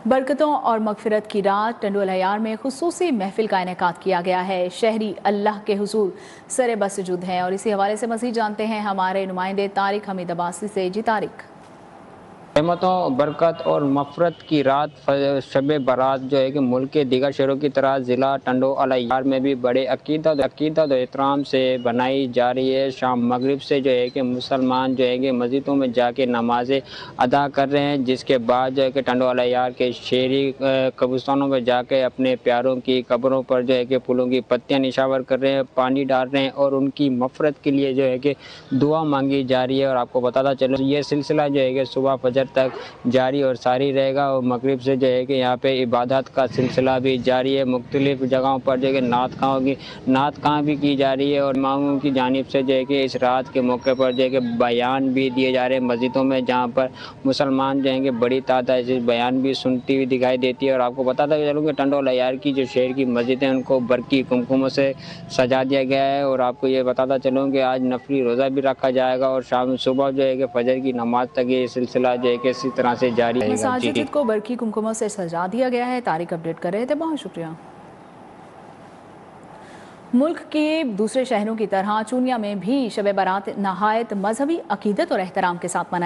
برکتوں اور مغفرت کی رات ٹنڈو العیار میں خصوصی محفل کا انعقاد کیا گیا ہے۔ شہری اللہ کے حضور سر بسجود ہیں اور اسی حوالے سے مزید جانتے ہیں ہمارے نمائندے طارق حمید عباسی سے۔ جی طارق۔ رحمتوں، برکت اور مغفرت کی رات شب برات جو ہے کہ ملک کے دیگر شہروں کی طرح ضلع ٹنڈو العیار میں بھی بڑے عقیدت و احترام سے بنائی جا رہی ہے۔ شام مغرب سے جو ہے کہ مسلمان جو ہے کہ مسجدوں میں جا کے نمازیں ادا کر رہے ہیں، جس کے بعد جو ہے کہ ٹنڈو العیار کے شہری قبرستانوں میں جا کے اپنے پیاروں کی قبروں پر جو ہے کہ پھولوں کی پتیاں نشاور کر رہے ہیں، پانی ڈال رہے ہیں اور ان کی مغفرت کے لیے جو ہے کہ دعا مانگی جا رہی ہے۔ اور آپ کو بتاتا چلو یہ سلسلہ جو ہے کہ صبح فجر تک جاری اور ساری رہے گا، اور مغرب سے جو ہے کہ یہاں پہ عبادت کا سلسلہ بھی جاری ہے۔ مختلف جگہوں پر جو ہے کہ نعت خواں بھی کی جا رہی ہے، اور اماموں کی جانب سے جو ہے کہ اس رات کے موقع پر جو ہے کہ بیان بھی دیے جا رہے ہیں مسجدوں میں، جہاں پر مسلمان جو ہیں کہ بڑی تعداد سے بیان بھی سنتی ہوئی دکھائی دیتی ہے۔ اور آپ کو بتاتا چلوں کہ ٹنڈو العیار کی جو شہر کی مسجد ہیں ان کو برقی کمکموں سے سجا دیا گیا ہے، اور آپ کو یہ بتاتا چلوں کہ آج نفلی روزہ بھی رکھا جائے گا، اور شام صبح جو ہے کہ فجر کی نماز تک یہ سلسلہ جو ہے کہ اسی طرح سے جاری رہے گا۔ مساجد کو برقی کمکموں سے سجا دیا گیا ہے۔ طارق اپڈیٹ کر رہے تھے، بہت شکریہ۔ ملک کے دوسرے شہروں کی طرح چونیا میں بھی شب برات نہایت مذہبی عقیدت اور احترام کے ساتھ منائی